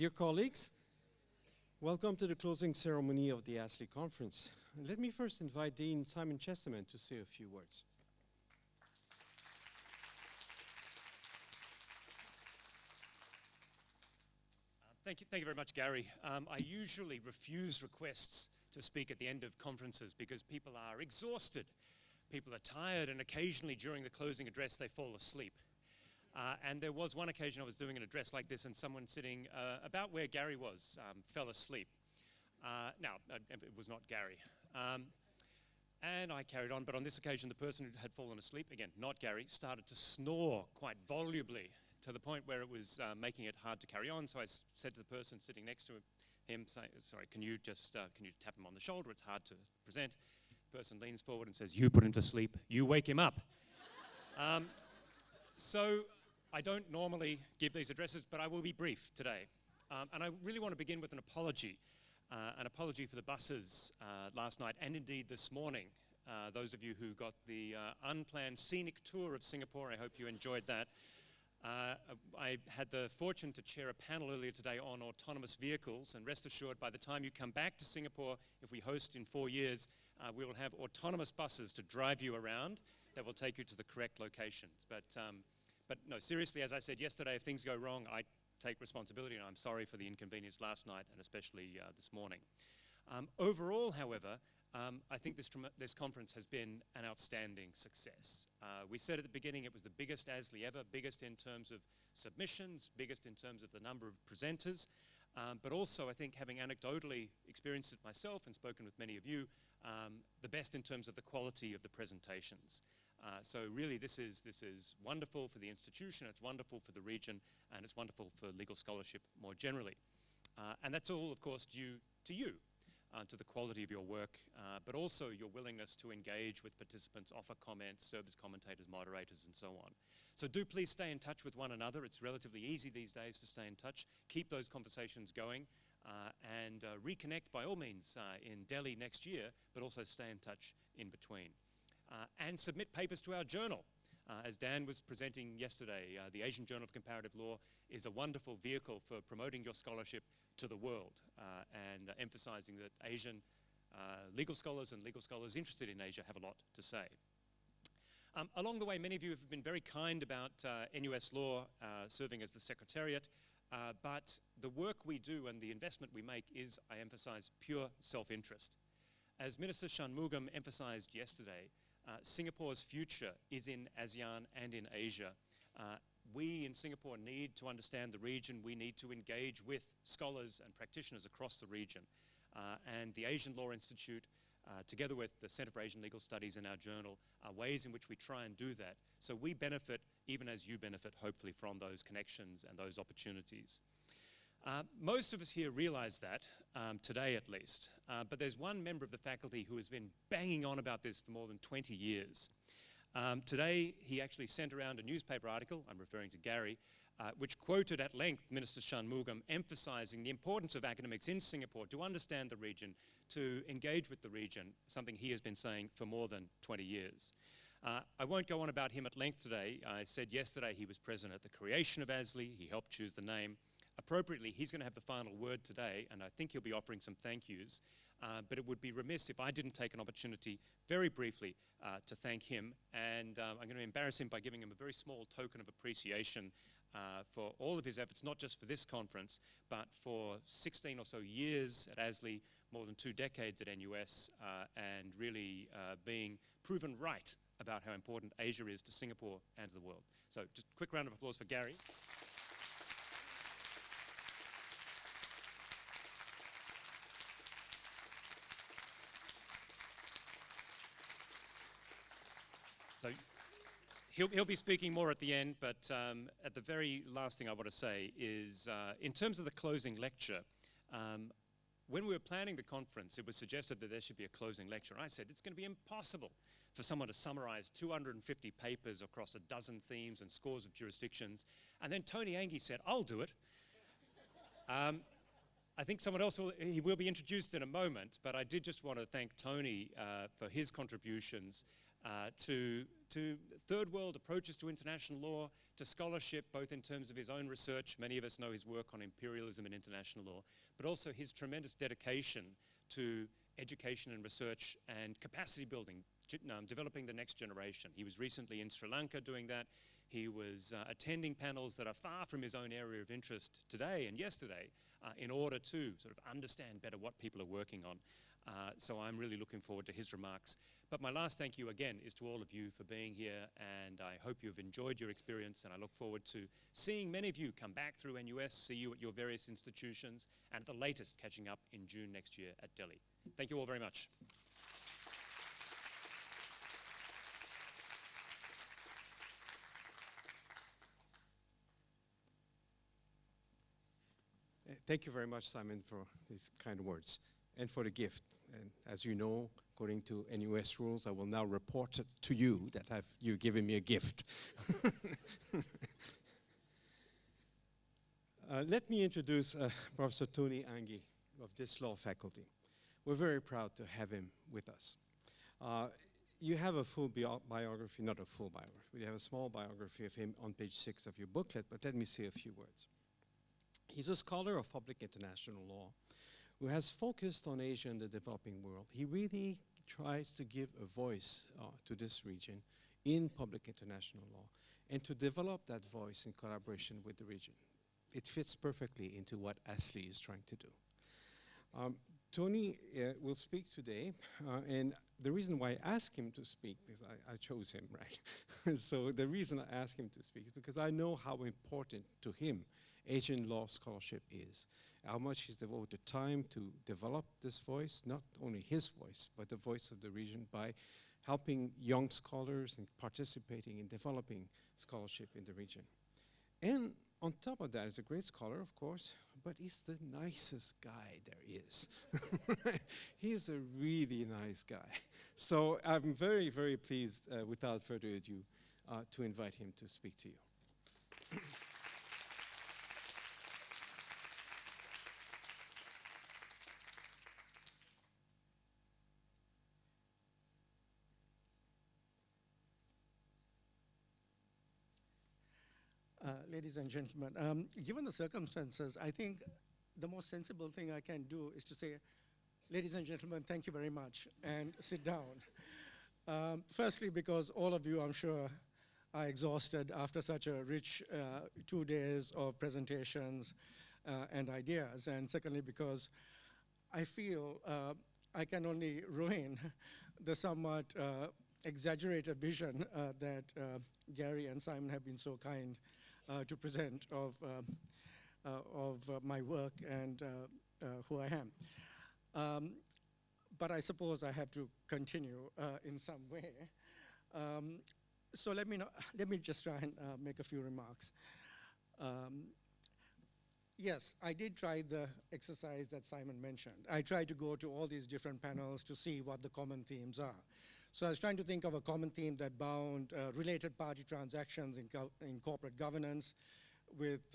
Dear colleagues, welcome to the closing ceremony of the ASLI conference. Let me first invite Dean Simon Chesterman to say a few words. Thank you very much, Gary. I usually refuse requests to speak at the end of conferences because people are exhausted. People are tired, and occasionally during the closing address they fall asleep. And there was one occasion I was doing an address like this and someone sitting about where Gary was fell asleep. Now, it was not Gary. And I carried on, but on this occasion the person who had fallen asleep, again, not Gary, started to snore quite volubly to the point where it was making it hard to carry on. So I said to the person sitting next to him, sorry, can you tap him on the shoulder? It's hard to present. The person leans forward and says, "You put him to sleep, you wake him up." So I don't normally give these addresses, but I will be brief today. And I really want to begin with an apology for the buses last night and indeed this morning. Those of you who got the unplanned scenic tour of Singapore, I hope you enjoyed that. I had the fortune to chair a panel earlier today on autonomous vehicles, and rest assured by the time you come back to Singapore, if we host in 4 years, we will have autonomous buses to drive you around that will take you to the correct locations. But no, seriously, as I said yesterday, if things go wrong, I take responsibility, and I'm sorry for the inconvenience last night and especially this morning. Overall, however, I think this conference has been an outstanding success. We said at the beginning it was the biggest ASLI ever, biggest in terms of submissions, biggest in terms of the number of presenters, but also I think, having anecdotally experienced it myself and spoken with many of you, the best in terms of the quality of the presentations. So really this is wonderful for the institution, it's wonderful for the region, and it's wonderful for legal scholarship more generally. And that's all, of course, due to you. To the quality of your work, but also your willingness to engage with participants, offer comments, serve as commentators, moderators, and so on. So do please stay in touch with one another. It's relatively easy these days to stay in touch. Keep those conversations going and reconnect by all means in Delhi next year, but also stay in touch in between. And submit papers to our journal. As Dan was presenting yesterday, the Asian Journal of Comparative Law is a wonderful vehicle for promoting your scholarship to the world and emphasizing that Asian legal scholars and legal scholars interested in Asia have a lot to say. Along the way, many of you have been very kind about NUS Law serving as the secretariat, but the work we do and the investment we make is, I emphasize, pure self-interest. As Minister Shanmugam emphasized yesterday, Singapore's future is in ASEAN and in Asia. We in Singapore need to understand the region. We need to engage with scholars and practitioners across the region. And the Asian Law Institute, together with the Center for Asian Legal Studies in our journal, are ways in which we try and do that. So we benefit, even as you benefit, hopefully, from those connections and those opportunities. Most of us here realize that, today at least, but there's one member of the faculty who has been banging on about this for more than 20 years. Today, he actually sent around a newspaper article, I'm referring to Gary, which quoted at length Minister Shanmugam emphasizing the importance of academics in Singapore to understand the region, to engage with the region, something he has been saying for more than 20 years. I won't go on about him at length today. I said yesterday he was present at the creation of ASLI, he helped choose the name. Appropriately, he's going to have the final word today, and I think he'll be offering some thank yous. But it would be remiss if I didn't take an opportunity, very briefly, to thank him. And I'm going to embarrass him by giving him a very small token of appreciation for all of his efforts, not just for this conference, but for 16 or so years at ASLI, more than 2 decades at NUS, and really being proven right about how important Asia is to Singapore and to the world. So just a quick round of applause for Gary. So he'll be speaking more at the end, but at the very last thing I want to say is, in terms of the closing lecture, when we were planning the conference, it was suggested that there should be a closing lecture. I said, it's going to be impossible for someone to summarize 250 papers across a dozen themes and scores of jurisdictions. And then Tony Anggee said, I'll do it. I think someone else will be introduced in a moment, but I did just want to thank Tony for his contributions to third world approaches to international law, to scholarship, both in terms of his own research. Many of us know his work on imperialism and international law, but also his tremendous dedication to education and research and capacity building, developing the next generation. He was recently in Sri Lanka doing that. He was attending panels that are far from his own area of interest today and yesterday in order to sort of understand better what people are working on. So I'm really looking forward to his remarks. But my last thank you again is to all of you for being here, and I hope you've enjoyed your experience, and I look forward to seeing many of you come back through NUS, see you at your various institutions, and at the latest catching up in June next year at Delhi. Thank you all very much. Thank you very much, Simon, for these kind words and for the gift. And as you know, according to NUS rules, I will now report to you that you've given me a gift. Let me introduce Professor Tony Anggee of this law faculty. We're very proud to have him with us. You have a full biography, not a full biography. You have a small biography of him on page 6 of your booklet, but let me say a few words. He's a scholar of public international law who has focused on Asia and the developing world. He really tries to give a voice to this region in public international law and to develop that voice in collaboration with the region. It fits perfectly into what ASLI is trying to do. Tony will speak today, and the reason why I asked him to speak, because I chose him, right? So the reason I asked him to speak is because I know how important to him Asian law scholarship is, how much he's devoted time to develop this voice, not only his voice, but the voice of the region by helping young scholars and participating in developing scholarship in the region. And on top of that, he's a great scholar, of course, but he's the nicest guy there is. He's a really nice guy. So I'm very, very pleased, without further ado, to invite him to speak to you. Ladies and gentlemen, given the circumstances, I think the most sensible thing I can do is to say, ladies and gentlemen, thank you very much, and sit down. Firstly, because all of you, I'm sure, are exhausted after such a rich 2 days of presentations and ideas, and secondly, because I feel I can only ruin the somewhat exaggerated vision that Gary and Simon have been so kind to present of my work and who I am. But I suppose I have to continue in some way. So let me just try and make a few remarks. Yes, I did try the exercise that Simon mentioned. I tried to go to all these different panels to see what the common themes are. So I was trying to think of a common theme that bound related party transactions in corporate governance with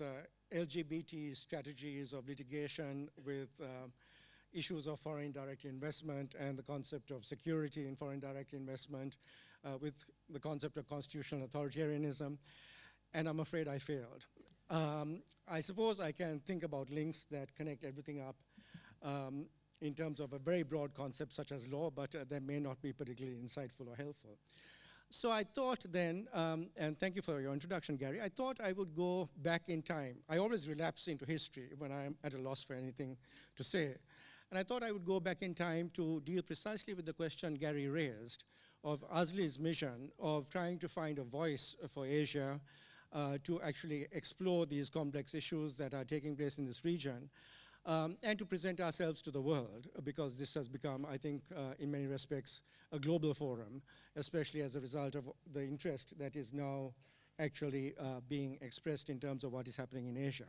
LGBT strategies of litigation, with issues of foreign direct investment and the concept of security in foreign direct investment, with the concept of constitutional authoritarianism, and I'm afraid I failed. I suppose I can think about links that connect everything up in terms of a very broad concept such as law, but that may not be particularly insightful or helpful. So I thought then, and thank you for your introduction, Gary, I thought I would go back in time. I always relapse into history when I'm at a loss for anything to say. And I thought I would go back in time to deal precisely with the question Gary raised of ASLI's mission of trying to find a voice for Asia to actually explore these complex issues that are taking place in this region. And to present ourselves to the world, because this has become, I think, in many respects, a global forum, especially as a result of the interest that is now actually being expressed in terms of what is happening in Asia.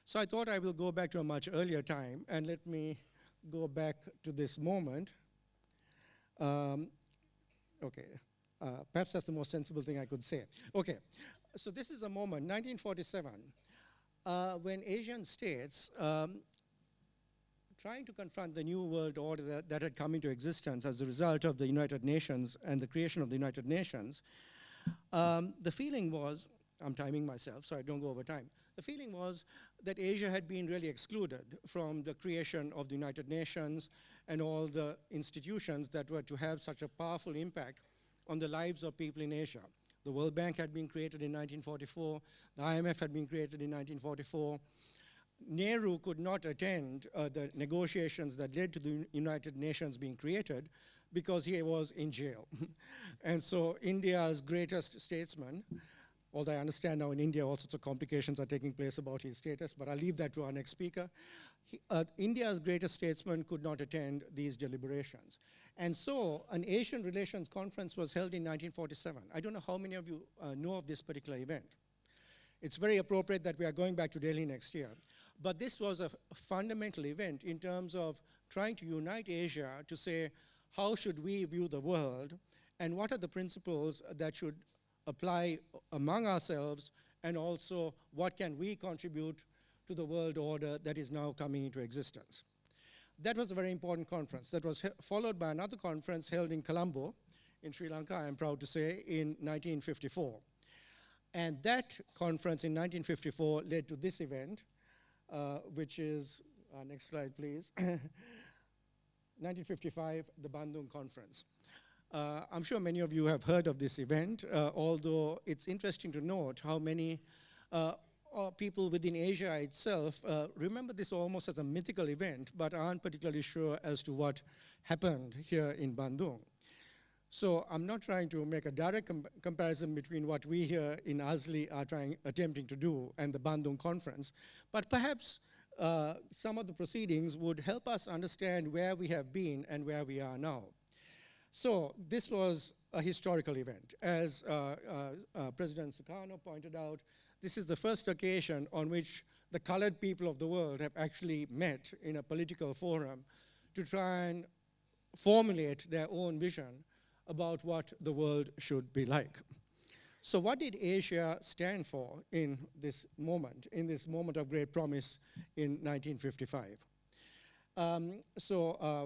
So I thought I will go back to a much earlier time, and let me go back to this moment. Perhaps that's the most sensible thing I could say. Okay, so this is a moment, 1947, when Asian states trying to confront the new world order that had come into existence as a result of the United Nations and the creation of the United Nations, the feeling was I'm timing myself so I don't go over time. The feeling was that Asia had been really excluded from the creation of the United Nations and all the institutions that were to have such a powerful impact on the lives of people in Asia. The World Bank had been created in 1944, the IMF had been created in 1944. Nehru could not attend the negotiations that led to the United Nations being created because he was in jail. And so India's greatest statesman, although I understand now in India all sorts of complications are taking place about his status, but I'll leave that to our next speaker. India's greatest statesman could not attend these deliberations. And so an Asian Relations Conference was held in 1947. I don't know how many of you know of this particular event. It's very appropriate that we are going back to Delhi next year. But this was a fundamental event in terms of trying to unite Asia to say, how should we view the world, and what are the principles that should apply among ourselves, and also what can we contribute to the world order that is now coming into existence. That was a very important conference. That was followed by another conference held in Colombo, in Sri Lanka, I am proud to say, in 1954. And that conference in 1954 led to this event, which is, next slide please, 1955, the Bandung Conference. I'm sure many of you have heard of this event, although it's interesting to note how many people within Asia itself remember this almost as a mythical event, but aren't particularly sure as to what happened here in Bandung. So I'm not trying to make a direct comparison between what we here in ASLI are attempting to do and the Bandung Conference, but perhaps some of the proceedings would help us understand where we have been and where we are now. So this was a historical event. As President Sukarno pointed out, this is the first occasion on which the colored people of the world have actually met in a political forum to try and formulate their own vision about what the world should be like. So what did Asia stand for in this moment of great promise in 1955?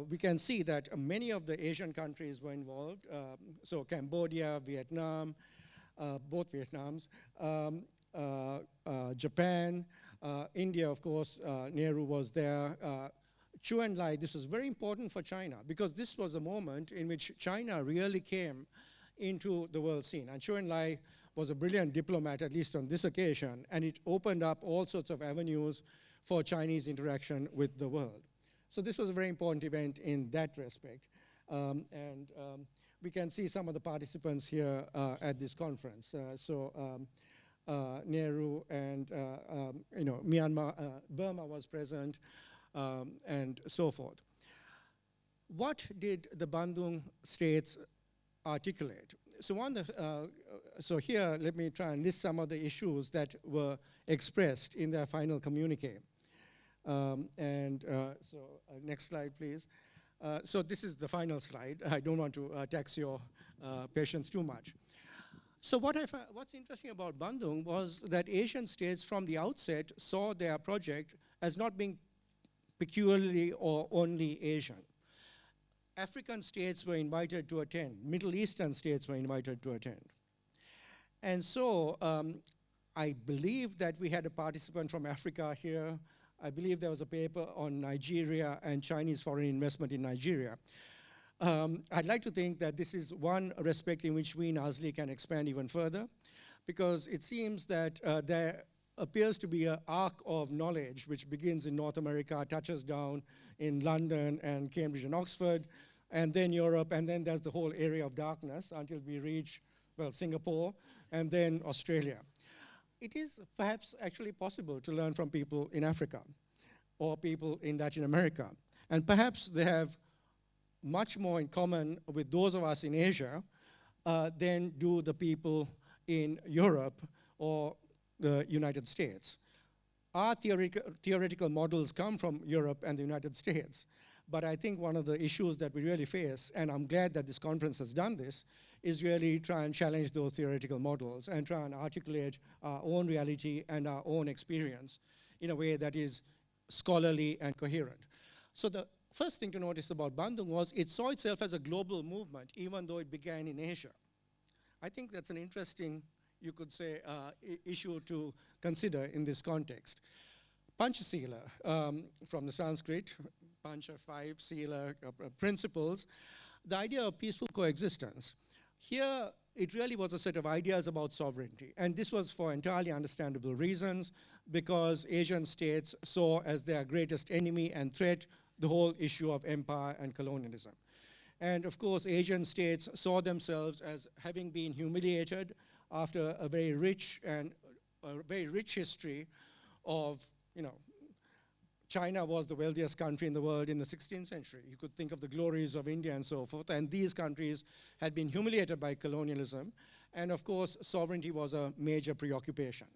We can see that many of the Asian countries were involved. So Cambodia, Vietnam, both Vietnams, Japan, India, of course, Nehru was there. Chu and Lai, this was very important for China because this was a moment in which China really came into the world scene. And Chu and Lai was a brilliant diplomat, at least on this occasion, and it opened up all sorts of avenues for Chinese interaction with the world. So this was a very important event in that respect. We can see some of the participants here at this conference. Nehru and Myanmar, Burma was present, and so forth. What did the Bandung states articulate? So here, let me try and list some of the issues that were expressed in their final communique. Next slide, please. So this is the final slide. I don't want to tax your patience too much. So what's interesting about Bandung was that Asian states from the outset saw their project as not being peculiarly or only Asian. African states were invited to attend. Middle Eastern states were invited to attend. And so I believe that we had a participant from Africa here. I believe there was a paper on Nigeria and Chinese foreign investment in Nigeria. I'd like to think that this is one respect in which we in ASLI can expand even further, because it seems that there appears to be an arc of knowledge which begins in North America, touches down in London and Cambridge and Oxford, and then Europe, and then there's the whole area of darkness until we reach, well, Singapore, and then Australia. It is perhaps actually possible to learn from people in Africa or people in Latin America. And perhaps they have much more in common with those of us in Asia than do the people in Europe or the United States. Our theoretical models come from Europe and the United States, but I think one of the issues that we really face, and I'm glad that this conference has done this, is really try and challenge those theoretical models and try and articulate our own reality and our own experience in a way that is scholarly and coherent. So the first thing to notice about Bandung was it saw itself as a global movement, even though it began in Asia. I think that's an interesting you could say, issue to consider in this context. Panchasila, from the Sanskrit, Pancha, 5, Sila, principles, the idea of peaceful coexistence. Here, it really was a set of ideas about sovereignty. And this was for entirely understandable reasons, because Asian states saw as their greatest enemy and threat the whole issue of empire and colonialism. And of course, Asian states saw themselves as having been humiliated after a very rich history of, China was the wealthiest country in the world in the 16th century. You could think of the glories of India and so forth, and these countries had been humiliated by colonialism, and of course, sovereignty was a major preoccupation,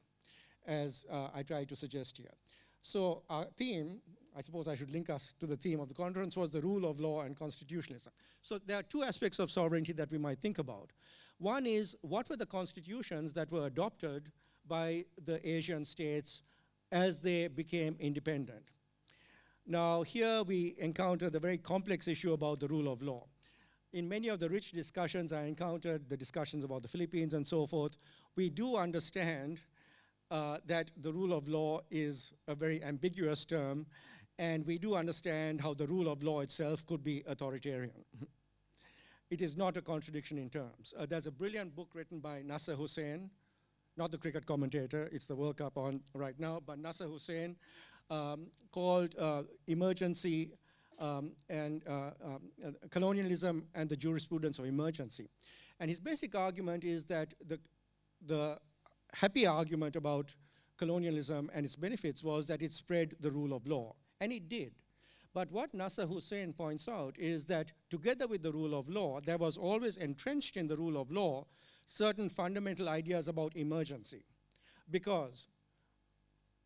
as I tried to suggest here. So our theme, I suppose I should link us to the theme of the conference, was the rule of law and constitutionalism. So there are two aspects of sovereignty that we might think about. One is, what were the constitutions that were adopted by the Asian states as they became independent? Now, here we encounter the very complex issue about the rule of law. In many of the rich discussions I encountered, the discussions about the Philippines and so forth, we do understand that the rule of law is a very ambiguous term, and we do understand how the rule of law itself could be authoritarian. It is not a contradiction in terms. There's a brilliant book written by Nasser Hussain, not the cricket commentator, it's the World Cup on right now, but Nasser Hussain, called Emergency and Colonialism and the Jurisprudence of Emergency. And his basic argument is that the happy argument about colonialism and its benefits was that it spread the rule of law, and it did. But what Nasser Hussain points out is that together with the rule of law, there was always entrenched in the rule of law certain fundamental ideas about emergency. Because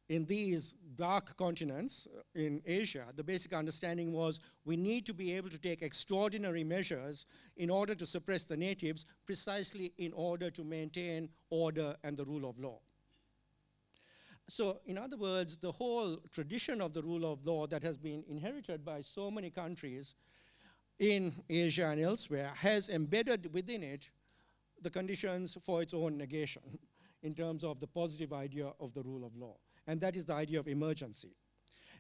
in these dark continents, in Asia, the basic understanding was we need to be able to take extraordinary measures in order to suppress the natives, precisely in order to maintain order and the rule of law. So, in other words, the whole tradition of the rule of law that has been inherited by so many countries in Asia and elsewhere has embedded within it the conditions for its own negation in terms of the positive idea of the rule of law. And that is the idea of emergency.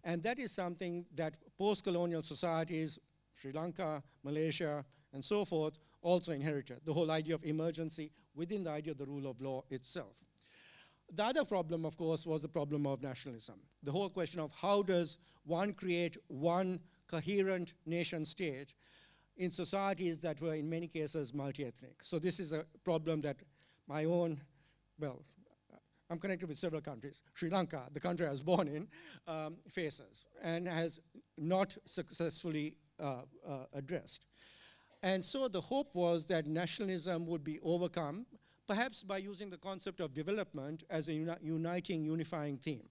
And that is something that post-colonial societies, Sri Lanka, Malaysia, and so forth, also inherited, the whole idea of emergency within the idea of the rule of law itself. The other problem, of course, was the problem of nationalism. The whole question of how does one create one coherent nation state in societies that were in many cases multi-ethnic. So this is a problem that my own, well, I'm connected with several countries. Sri Lanka, the country I was born in, faces and has not successfully addressed. And so the hope was that nationalism would be overcome, perhaps by using the concept of development as a uniting, unifying theme.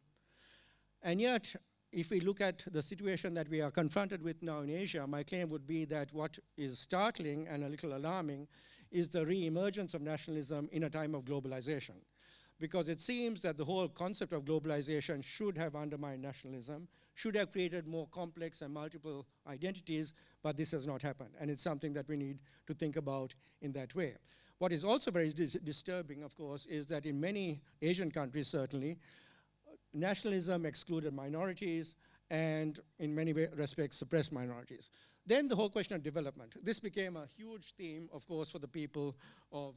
And yet, if we look at the situation that we are confronted with now in Asia, my claim would be that what is startling and a little alarming is the re-emergence of nationalism in a time of globalization. Because it seems that the whole concept of globalization should have undermined nationalism, should have created more complex and multiple identities, but this has not happened. And it's something that we need to think about in that way. What is also very disturbing, of course, is that in many Asian countries, certainly, nationalism excluded minorities and in many respects suppressed minorities. Then the whole question of development. This became a huge theme, of course, for the people of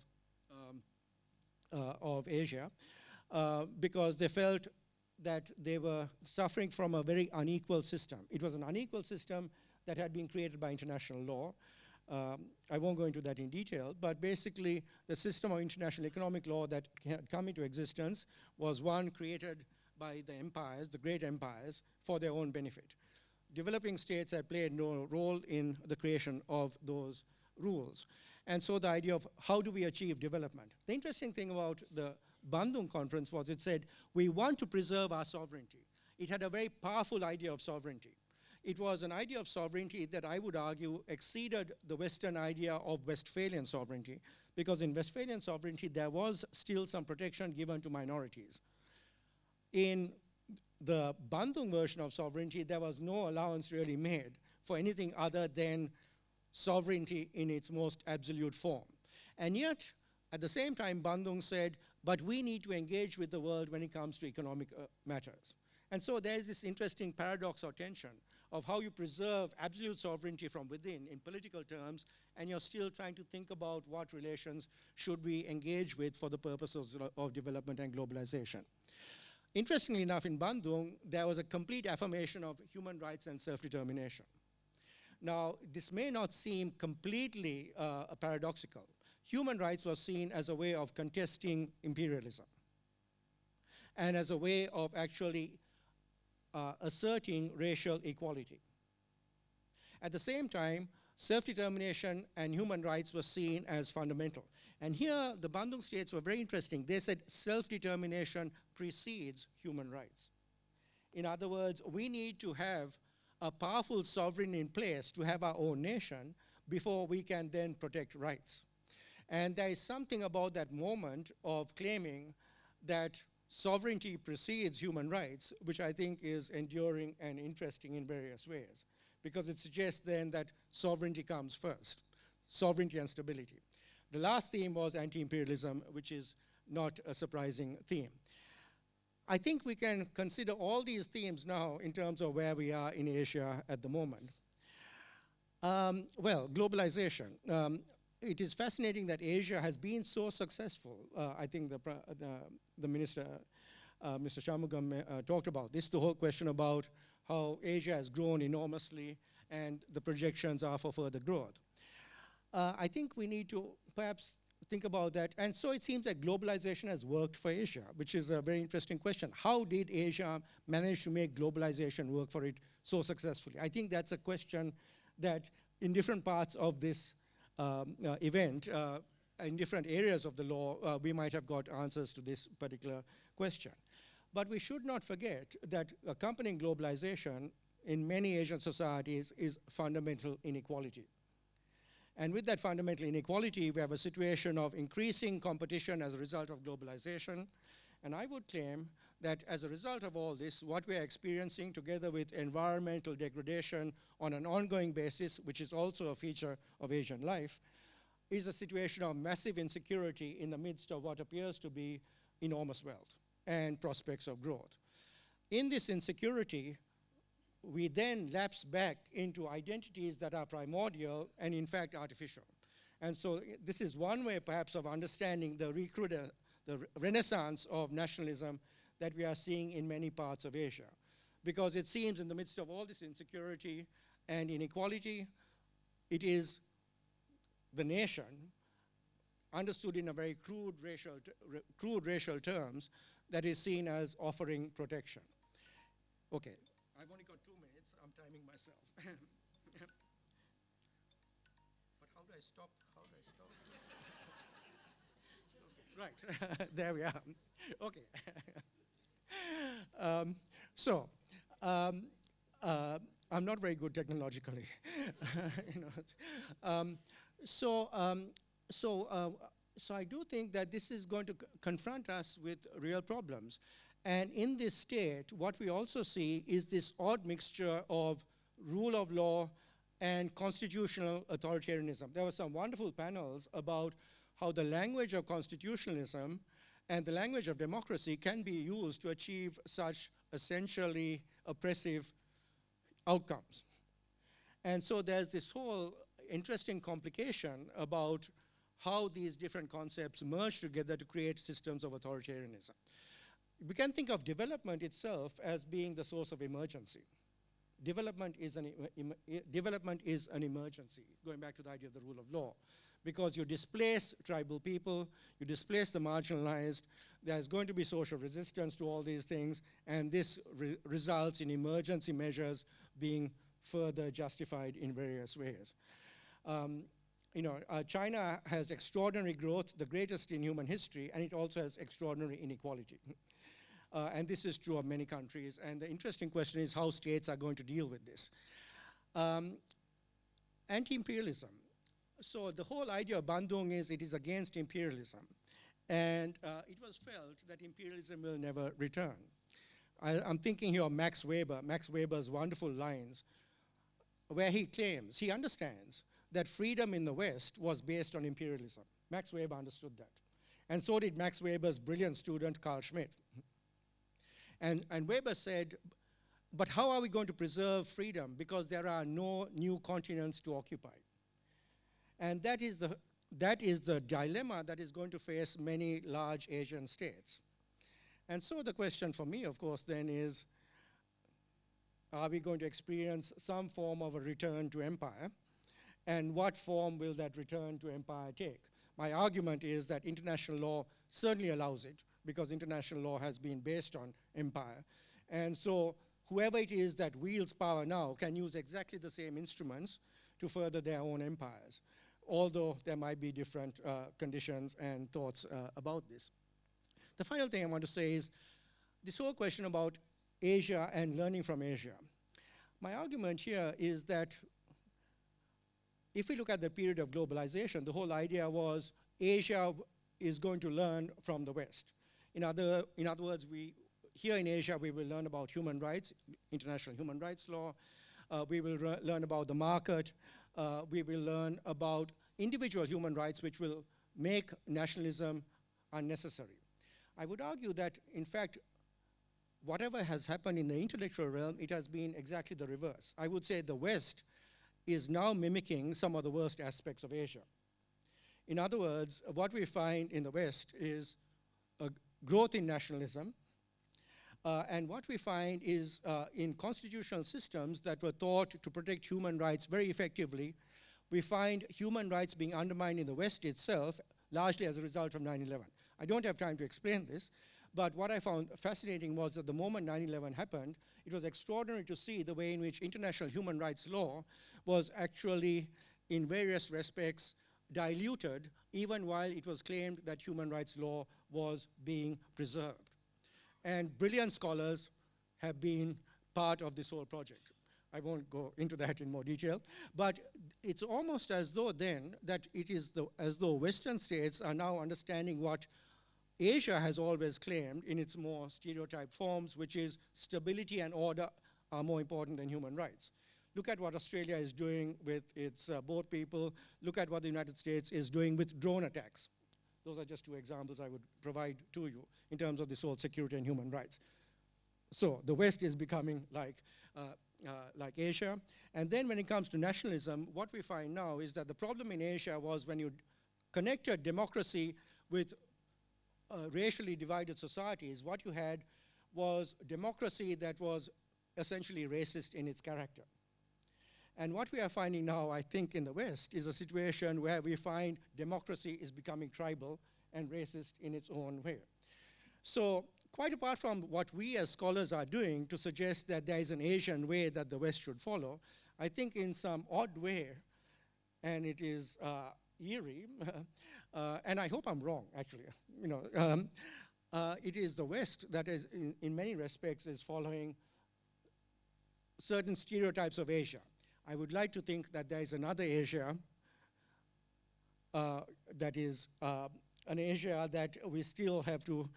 Asia because they felt that they were suffering from a very unequal system. It was an unequal system that had been created by international law. I won't go into that in detail, but basically the system of international economic law that had come into existence was one created by the empires, the great empires, for their own benefit. Developing states had played no role in the creation of those rules. And so the idea of how do we achieve development? The interesting thing about the Bandung Conference was it said, we want to preserve our sovereignty. It had a very powerful idea of sovereignty. It was an idea of sovereignty that I would argue exceeded the Western idea of Westphalian sovereignty, because in Westphalian sovereignty there was still some protection given to minorities. In the Bandung version of sovereignty, there was no allowance really made for anything other than sovereignty in its most absolute form. And yet, at the same time, Bandung said, but we need to engage with the world when it comes to economic matters. And so there's this interesting paradox or tension of how you preserve absolute sovereignty from within in political terms, and you're still trying to think about what relations should we engage with for the purposes of development and globalization. Interestingly enough, in Bandung, there was a complete affirmation of human rights and self-determination. Now, this may not seem completely paradoxical. Human rights was seen as a way of contesting imperialism and as a way of actually asserting racial equality. At the same time, self-determination and human rights were seen as fundamental. And here, the Bandung states were very interesting. They said self-determination precedes human rights. In other words, we need to have a powerful sovereign in place to have our own nation before we can then protect rights. And there is something about that moment of claiming that sovereignty precedes human rights, which I think is enduring and interesting in various ways, because it suggests then that sovereignty comes first, sovereignty and stability. The last theme was anti-imperialism, which is not a surprising theme. I think we can consider all these themes now in terms of where we are in Asia at the moment. Well, globalization. It is fascinating that Asia has been so successful. I think the minister, Mr. Shanmugam, talked about this, the whole question about how Asia has grown enormously and the projections are for further growth. I think we need to perhaps think about that. And so it seems that globalization has worked for Asia, which is a very interesting question. How did Asia manage to make globalization work for it so successfully? I think that's a question that in different parts of this event, in different areas of the law, we might have got answers to this particular question. But we should not forget that accompanying globalization in many Asian societies is fundamental inequality. And with that fundamental inequality, we have a situation of increasing competition as a result of globalization. And I would claim that as a result of all this, what we are experiencing together with environmental degradation on an ongoing basis, which is also a feature of Asian life, is a situation of massive insecurity in the midst of what appears to be enormous wealth and prospects of growth. In this insecurity, we then lapse back into identities that are primordial and in fact artificial. And so this is one way perhaps of understanding the renaissance of nationalism that we are seeing in many parts of Asia. Because it seems in the midst of all this insecurity and inequality, it is the nation, understood in a very crude racial terms, that is seen as offering protection. Okay, I've only got 2 minutes, I'm timing myself. But how do I stop? Okay, right, there we are. Okay. I'm not very good technologically. So I do think that this is going to confront us with real problems. And in this state, what we also see is this odd mixture of rule of law and constitutional authoritarianism. There were some wonderful panels about how the language of constitutionalism and the language of democracy can be used to achieve such essentially oppressive outcomes. And so there's this whole interesting complication about how these different concepts merge together to create systems of authoritarianism. We can think of development itself as being the source of emergency. Development is an emergency, going back to the idea of the rule of law, because you displace tribal people, you displace the marginalized, there's going to be social resistance to all these things, and this results in emergency measures being further justified in various ways. China has extraordinary growth, the greatest in human history, and it also has extraordinary inequality. And this is true of many countries. And the interesting question is how states are going to deal with this. Anti-imperialism. So the whole idea of Bandung is it is against imperialism. And it was felt that imperialism will never return. I'm thinking here of Max Weber's wonderful lines, where he claims, he understands that freedom in the West was based on imperialism. Max Weber understood that. And so did Max Weber's brilliant student, Carl Schmitt. And Weber said, but how are we going to preserve freedom? Because there are no new continents to occupy. And that is the dilemma that is going to face many large Asian states. And so the question for me, of course, then is, are we going to experience some form of a return to empire? And what form will that return to empire take? My argument is that international law certainly allows it, because international law has been based on empire. And so whoever it is that wields power now can use exactly the same instruments to further their own empires, although there might be different conditions and thoughts about this. The final thing I want to say is this whole question about Asia and learning from Asia. My argument here is that if we look at the period of globalization, the whole idea was Asia is going to learn from the West. In other words, here in Asia, we will learn about human rights, international human rights law. We will learn about the market. We will learn about individual human rights, which will make nationalism unnecessary. I would argue that, in fact, whatever has happened in the intellectual realm, it has been exactly the reverse. I would say the West is now mimicking some of the worst aspects of Asia. In other words, what we find in the West is a growth in nationalism, and what we find is in constitutional systems that were thought to protect human rights very effectively, we find human rights being undermined in the West itself, largely as a result of 9/11. I don't have time to explain this, but what I found fascinating was that the moment 9/11 happened, it was extraordinary to see the way in which international human rights law was actually, in various respects, diluted, even while it was claimed that human rights law was being preserved. And brilliant scholars have been part of this whole project. I won't go into that in more detail, but it's almost as though then that it is as though Western states are now understanding what Asia has always claimed in its more stereotyped forms, which is stability and order are more important than human rights. Look at what Australia is doing with its boat people. Look at what the United States is doing with drone attacks. Those are just two examples I would provide to you in terms of this whole security and human rights. So the West is becoming like Asia. And then when it comes to nationalism, what we find now is that the problem in Asia was when you connected democracy with racially divided societies, what you had was democracy that was essentially racist in its character. And what we are finding now, I think, in the West is a situation where we find democracy is becoming tribal and racist in its own way. So quite apart from what we as scholars are doing to suggest that there is an Asian way that the West should follow, I think in some odd way, and it is eerie, and I hope I'm wrong, actually, it is the West that is, in many respects, is following certain stereotypes of Asia. I would like to think that there is another Asia that is an Asia that we still have to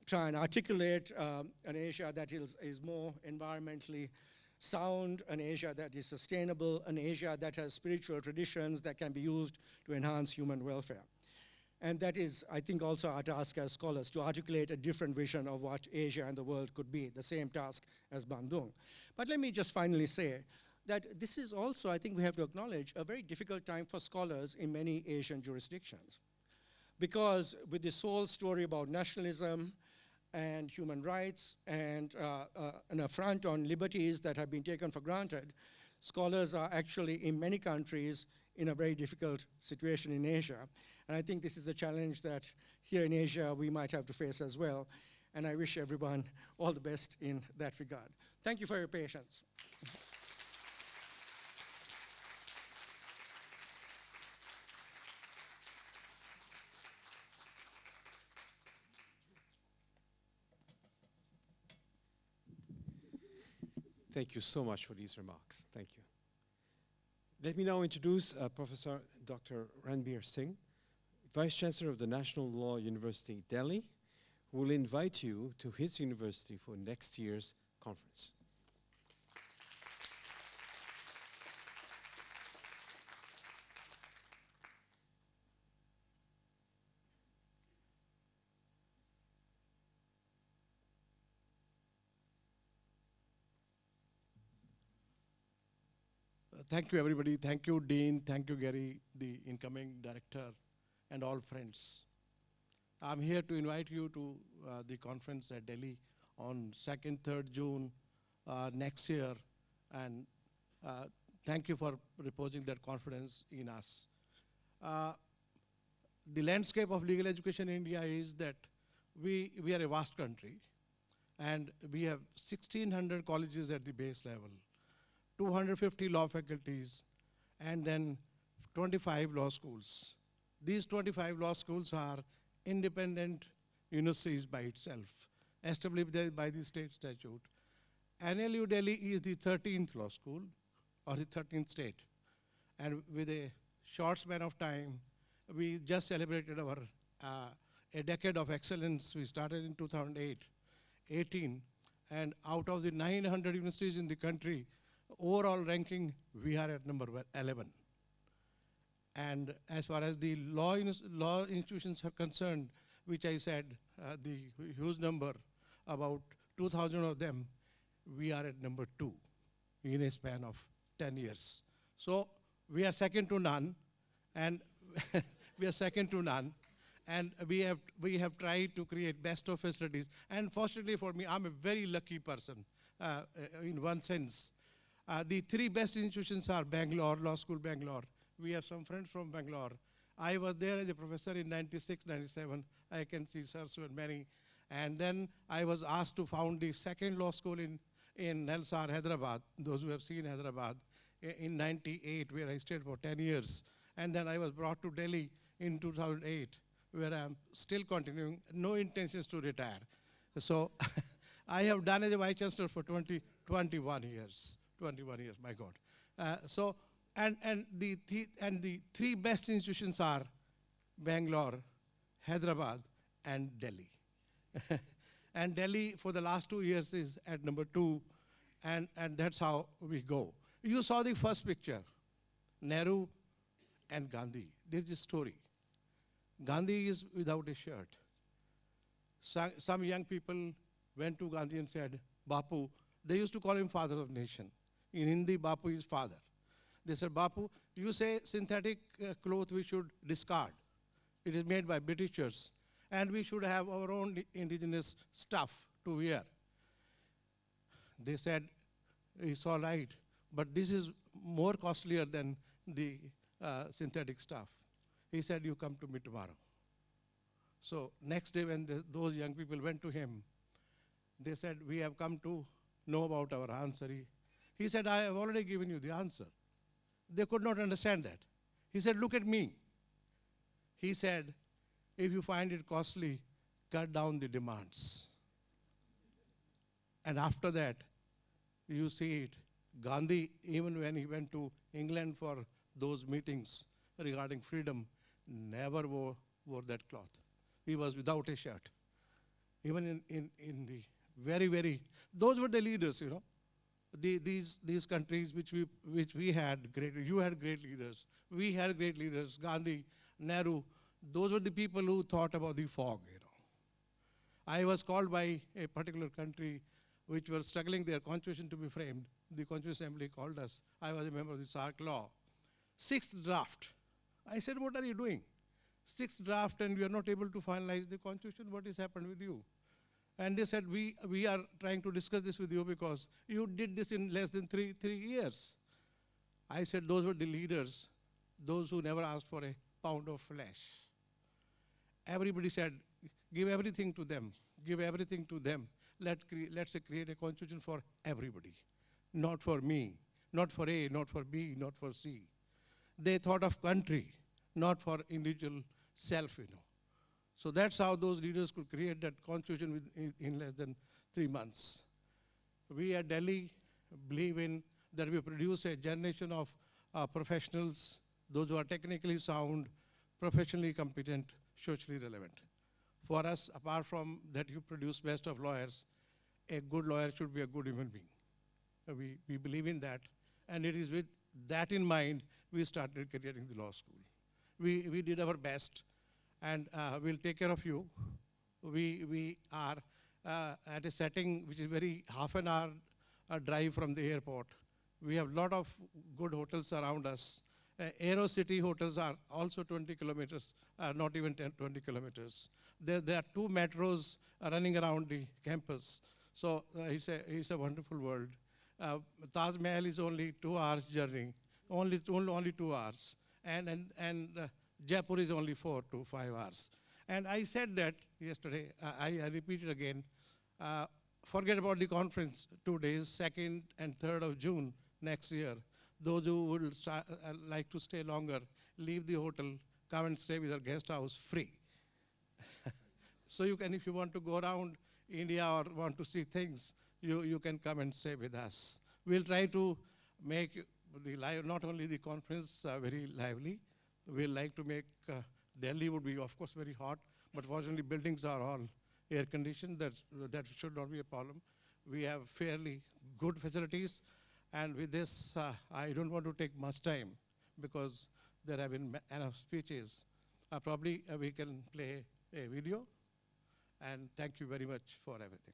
try and articulate, an Asia that is more environmentally sound, an Asia that is sustainable, an Asia that has spiritual traditions that can be used to enhance human welfare. And that is, I think, also our task as scholars, to articulate a different vision of what Asia and the world could be, the same task as Bandung. But let me just finally say that this is also, I think we have to acknowledge, a very difficult time for scholars in many Asian jurisdictions. Because with this whole story about nationalism and human rights and an affront on liberties that have been taken for granted, scholars are actually, in many countries, in a very difficult situation in Asia. And I think this is a challenge that here in Asia we might have to face as well. And I wish everyone all the best in that regard. Thank you for your patience. Thank you so much for these remarks. Thank you. Let me now introduce Professor Dr. Ranveer Singh, Vice-Chancellor of the National Law University, Delhi, who will invite you to his university for next year's conference. Thank you, everybody. Thank you, Dean. Thank you, Gary, the incoming director, and all friends. I'm here to invite you to the conference at Delhi on 2nd, 3rd June next year. And thank you for reposing that confidence in us. The landscape of legal education in India is that we are a vast country, and we have 1,600 colleges at the base level, 250 law faculties, and then 25 law schools. These 25 law schools are independent universities by itself, established by the state statute. NLU Delhi is the 13th law school, or the 13th state. And with a short span of time, we just celebrated our a decade of excellence. We started in 2018, and out of the 900 universities in the country, overall ranking, we are at number 11. And as far as the law institutions are concerned, which I said, the huge number, about 2,000 of them, we are at number 2 in a span of 10 years. So we are second to none, and we are second to none. And we have tried to create best of facilities. And fortunately for me, I'm a very lucky person in one sense. The 3 best institutions are Bangalore, Law School Bangalore. We have some friends from Bangalore. I was there as a professor in 96, 97. I can see Sarsu and many. And then I was asked to found the 2nd law school in Nelsar, Hyderabad, those who have seen Hyderabad, in 98, where I stayed for 10 years. And then I was brought to Delhi in 2008, where I'm still continuing, no intentions to retire. So I have done as a Vice-Chancellor for 21 years. 21 years, my God. And the 3 best institutions are Bangalore, Hyderabad, and Delhi. And Delhi, for the last 2 years, is at number 2, and that's how we go. You saw the first picture, Nehru and Gandhi. There's a story. Gandhi is without a shirt. Some young people went to Gandhi and said, Bapu, they used to call him father of nation. In Hindi, Bapu is father. They said, Bapu, you say synthetic cloth we should discard. It is made by Britishers, and we should have our own indigenous stuff to wear. They said, it's all right, but this is more costlier than the synthetic stuff. He said, you come to me tomorrow. So next day when those young people went to him, they said, we have come to know about our answer. He said, I have already given you the answer. They could not understand that. He said, look at me. He said, if you find it costly, cut down the demands. And after that, you see it. Gandhi, even when he went to England for those meetings regarding freedom, never wore that cloth. He was without a shirt. Even in the very, those were the leaders, you know. These countries which we had great, you had great leaders, we had great leaders, Gandhi, Nehru, those were the people who thought about the fog, you know. I was called by a particular country which were struggling their constitution to be framed. The Constitutional Assembly called us. I was a member of the SARC law. 6th draft. I said, what are you doing? 6th draft and you are not able to finalize the constitution, what has happened with you? And they said, we are trying to discuss this with you because you did this in less than three years. I said, those were the leaders, those who never asked for a pound of flesh. Everybody said, give everything to them, give everything to them. Let's create a constitution for everybody, not for me, not for A, not for B, not for C. They thought of country, not for individual self, you know. So that's how those leaders could create that constitution in less than 3 months. We at Delhi believe in that we produce a generation of professionals, those who are technically sound, professionally competent, socially relevant. For us, apart from that you produce best of lawyers, a good lawyer should be a good human being. We believe in that, and it is with that in mind we started creating the law school. We did our best, and we'll take care of you. We are at a setting which is very half an hour drive from the airport. We have a lot of good hotels around us. Aero City hotels are also 20 kilometers, not even 10, 20 kilometers. There are 2 metros running around the campus. So it's a wonderful world. Taj Mahal is only 2 hours journey, only 2 hours. And Jaipur is only 4 to 5 hours. And I said that yesterday, I repeat it again. Forget about the conference, 2 days, 2nd and 3rd of June next year. Those who would like to stay longer, leave the hotel, come and stay with our guest house free. So you can, if you want to go around India or want to see things, you can come and stay with us. We'll try to make not only the conference very lively, we'll like to make, Delhi would be of course very hot, but fortunately buildings are all air conditioned, that should not be a problem. We have fairly good facilities, and with this, I don't want to take much time because there have been enough speeches. Probably we can play a video, and thank you very much for everything.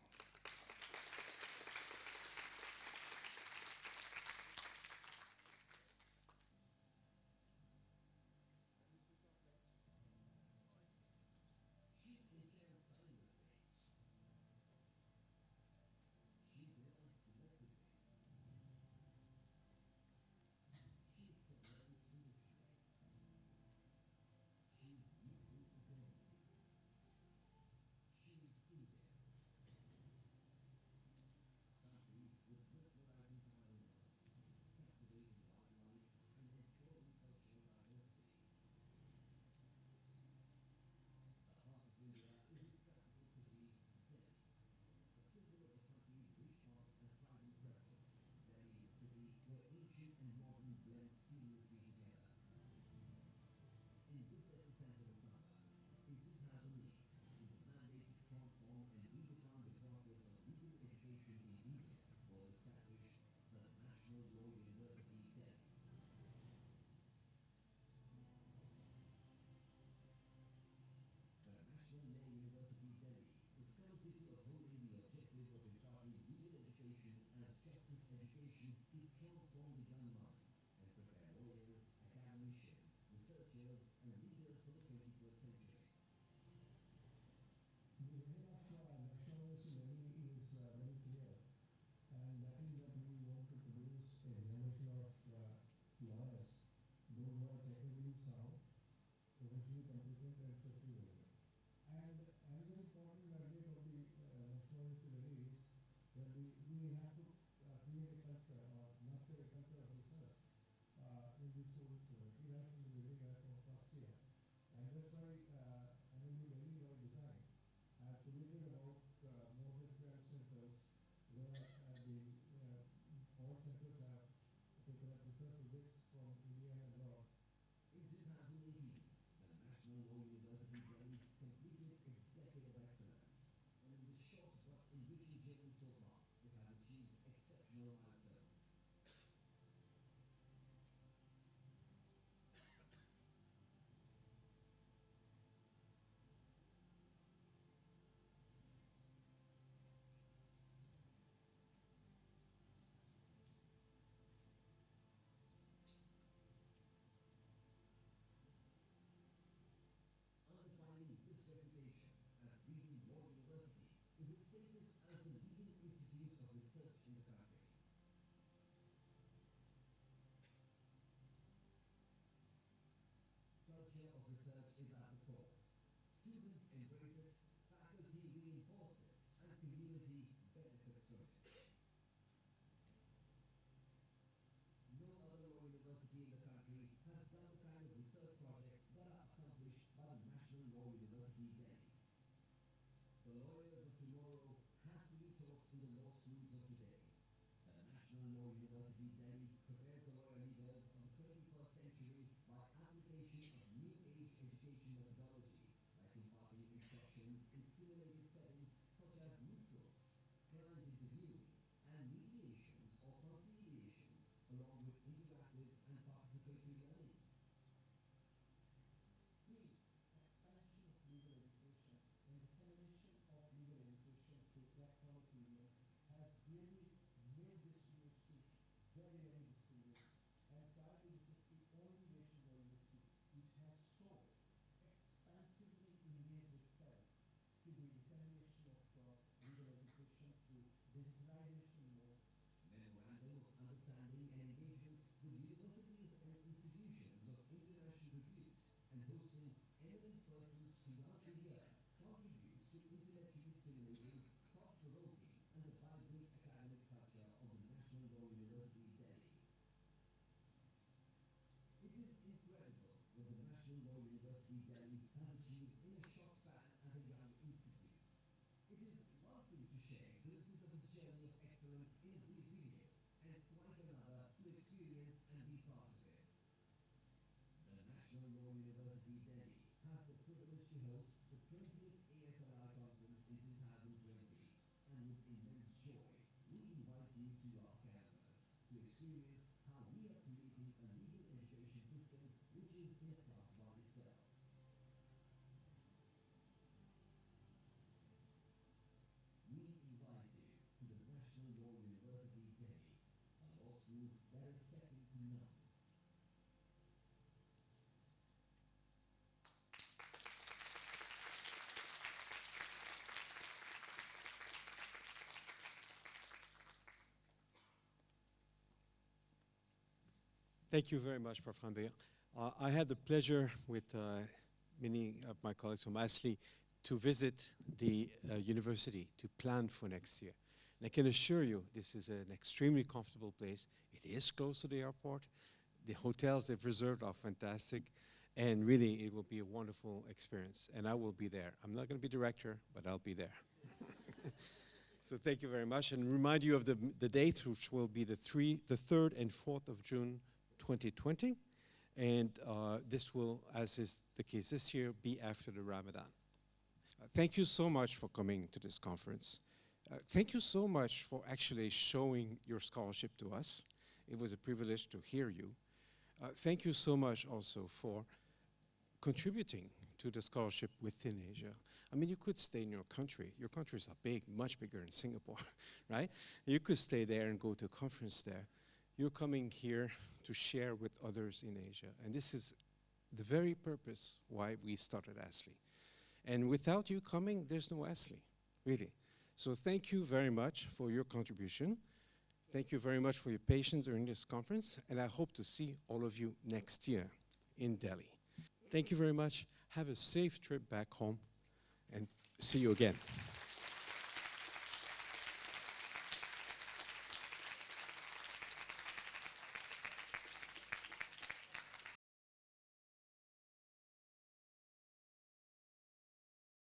privilege to host the 20th ASLI Conference in 2020, and with immense joy, we invite you to our campus to experience how we are creating a legal education system which is in a class by itself. We invite you to the National Law University Delhi, a law school that is second to none. Thank you very much, Prof. Ranveer. I had the pleasure with many of my colleagues from ASLI to visit the university to plan for next year. And I can assure you this is an extremely comfortable place. It is close to the airport. The hotels they've reserved are fantastic. And really, it will be a wonderful experience. And I will be there. I'm not going to be director, but I'll be there. So thank you very much. And remind you of the dates, which will be the 3rd and 4th of June, 2020. And this will, as is the case this year, be after the Ramadan. Thank you so much for coming to this conference. Thank you so much for actually showing your scholarship to us. It was a privilege to hear you. Thank you so much also for contributing to the scholarship within Asia. I mean, you could stay in your country. Your countries are big, much bigger than Singapore, right? You could stay there and go to a conference there. You're coming here to share with others in Asia. And this is the very purpose why we started ASLI. And without you coming, there's no ASLI, really. So thank you very much for your contribution. Thank you very much for your patience during this conference. And I hope to see all of you next year in Delhi. Thank you very much. Have a safe trip back home and see you again.